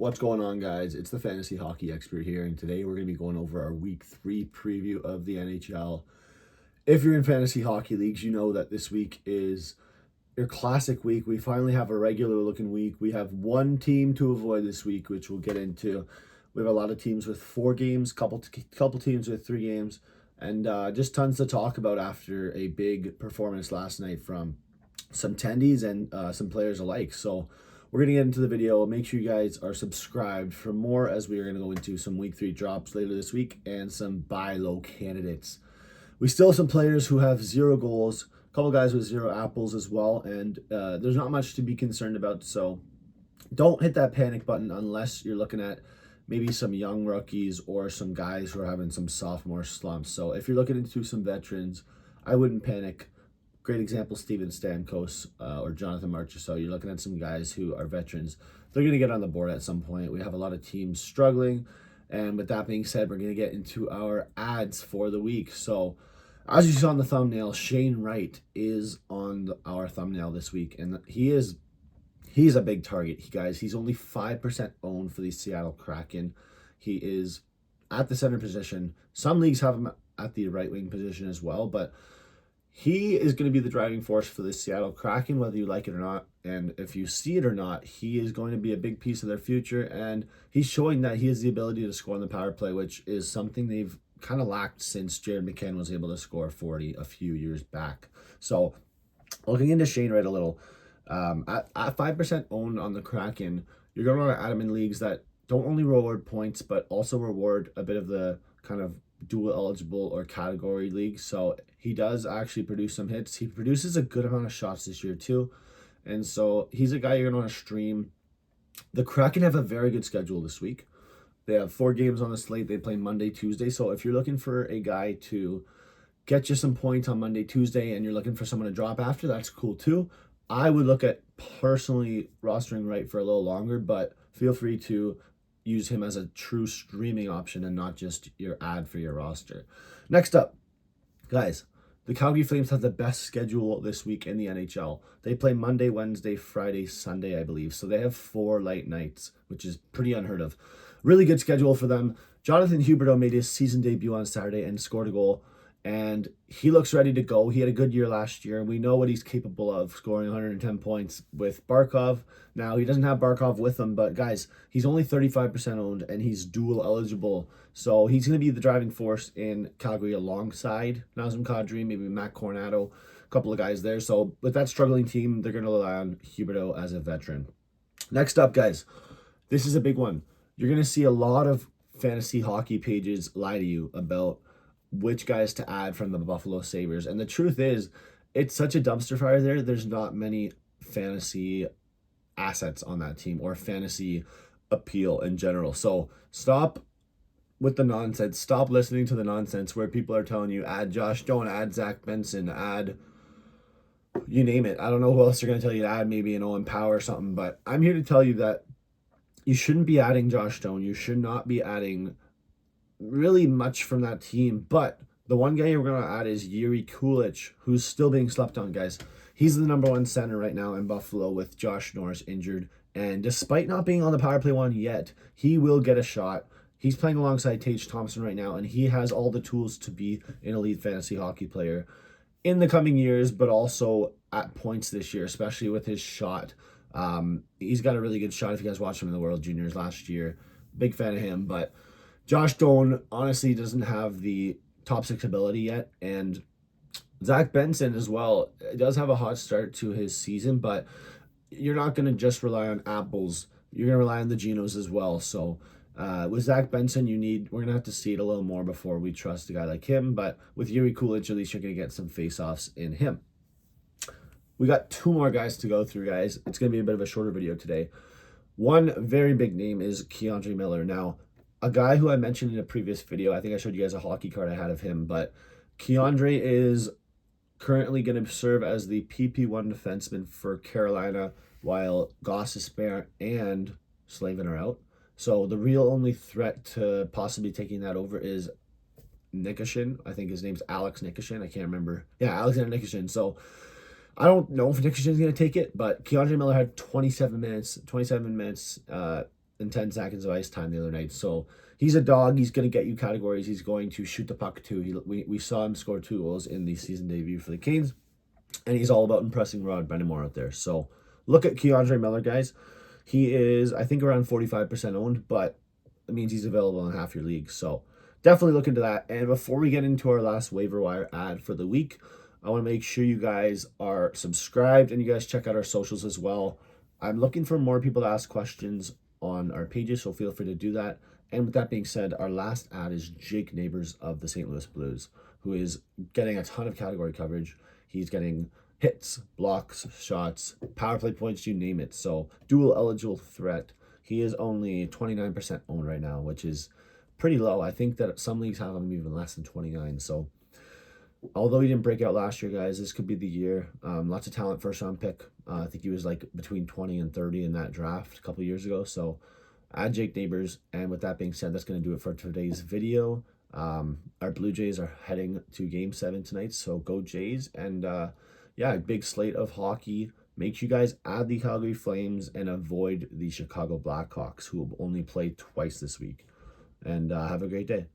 What's going on, guys? It's the Fantasy Hockey Expert here, and today we're going to be going over our Week 3 preview of the NHL. If you're in fantasy hockey leagues, you know that this week is your classic week. We finally have a regular-looking week. We have one team to avoid this week, which we'll get into. We have a lot of teams with 4 games, couple teams with 3 games, and just tons to talk about after a big performance last night from some tendies and some players alike. So we're going to get into the video. Make sure you guys are subscribed for more, as we are going to go into some Week 3 drops later this week and some buy low candidates. We still have some players who have 0 goals, a couple guys with 0 apples as well, and there's not much to be concerned about. So don't hit that panic button unless you're looking at maybe some young rookies or some guys who are having some sophomore slumps. So if you're looking into some veterans, I wouldn't panic. Great example, Steven Stamkos or Jonathan Marchessault. You're looking at some guys who are veterans. They're going to get on the board at some point. We have a lot of teams struggling. And with that being said, we're going to get into our ads for the week. So as you saw in the thumbnail, Shane Wright is on our thumbnail this week. And he's a big target, guys. He's only 5% owned for the Seattle Kraken. He is at the center position. Some leagues have him at the right wing position as well, but he is going to be the driving force for the Seattle Kraken, whether you like it or not. And if you see it or not, he is going to be a big piece of their future. And he's showing that he has the ability to score on the power play, which is something they've kind of lacked since Jared McCann was able to score 40 a few years back. So looking into Shane Wright a little, at 5% owned on the Kraken, you're going to want to add him in leagues that don't only reward points, but also reward a bit of the kind of dual eligible or category leagues. So he does actually produce some hits. He produces a good amount of shots this year too. And so he's a guy you're going to want to stream. The Kraken have a very good schedule this week. They have 4 games on the slate. They play Monday, Tuesday. So if you're looking for a guy to get you some points on Monday, Tuesday, and you're looking for someone to drop after, that's cool too. I would look at personally rostering Wright for a little longer, but feel free to use him as a true streaming option and not just your ad for your roster. Next up, guys, the Calgary Flames have the best schedule this week in the NHL. They play Monday, Wednesday, Friday, Sunday, I believe. So they have 4 late nights, which is pretty unheard of. Really good schedule for them. Jonathan Huberdeau made his season debut on Saturday and scored a goal. And he looks ready to go. He had a good year last year, and we know what he's capable of, scoring 110 points with Barkov. Now, he doesn't have Barkov with him, but guys, he's only 35% owned, and he's dual eligible. So he's going to be the driving force in Calgary alongside Nazem Kadri, maybe Matt Coronato, a couple of guys there. So with that struggling team, they're going to rely on Huberdeau as a veteran. Next up, guys, this is a big one. You're going to see a lot of fantasy hockey pages lie to you about which guys to add from the Buffalo Sabres. And the truth is, it's such a dumpster fire there. There's not many fantasy assets on that team or fantasy appeal in general. So stop with the nonsense. Stop listening to the nonsense where people are telling you, add Josh Doan, add Zach Benson, add you name it. I don't know who else they're going to tell you to add, maybe an Owen Power or something. But I'm here to tell you that you shouldn't be adding Josh Doan. You should not be adding really much from that team, but the one guy we're going to add is Jiri Kulich, who's still being slept on, guys. He's the number 1 center right now in Buffalo with Josh Norris injured, and despite not being on the power play one yet, he will get a shot. He's playing alongside Tage Thompson right now, and he has all the tools to be an elite fantasy hockey player in the coming years, but also at points this year, especially with his shot. He's got a really good shot if you guys watched him in the World Juniors last year. Big fan of him, but Josh Doan honestly doesn't have the top 6 ability yet, and Zach Benson as well does have a hot start to his season, but you're not going to just rely on apples. You're going to rely on the Genos as well. So with Zach Benson, we're going to have to see it a little more before we trust a guy like him, but with Jiri Kulich, at least you're going to get some face-offs in him. We got 2 more guys to go through, guys. It's going to be a bit of a shorter video today. One very big name is K'Andre Miller. Now, a guy who I mentioned in a previous video, I think I showed you guys a hockey card I had of him, but K'Andre is currently going to serve as the PP1 defenseman for Carolina while Gostisbehere and Slavin are out. So the real only threat to possibly taking that over is Nikishin. I think his name's Alex Nikishin. I can't remember. Yeah, Alexander Nikishin. So I don't know if Nikishin's going to take it, but K'Andre Miller had 27 minutes and 10 seconds of ice time the other night. So he's a dog. He's going to get you categories. He's going to shoot the puck too. We saw him score 2 goals in the season debut for the Canes, and he's all about impressing Rod Brind'Amour out there. So look at Keandre Miller, guys. He is, I think, around 45% owned, but it means he's available in half your league. So definitely look into that. And before we get into our last waiver wire ad for the week, I want to make sure you guys are subscribed and you guys check out our socials as well. I'm looking for more people to ask questions on our pages, so feel free to do that. And with that being said, our last ad is Jake Neighbours of the St. Louis Blues, who is getting a ton of category coverage. He's getting hits, blocks, shots, power play points, you name it. So dual eligible threat. He is only 29% owned right now, which is pretty low. I think that some leagues have him even less than 29. So although he didn't break out last year, guys, this could be the year. Lots of talent, first round pick. I think he was like between 20 and 30 in that draft a couple years ago. So add Jake Neighbours. And with that being said, that's going to do it for today's video. Our Blue Jays are heading to Game 7 tonight, so go Jays. And yeah, big slate of hockey. Make sure you guys add the Calgary Flames and avoid the Chicago Blackhawks, who will only play twice this week. And have a great day.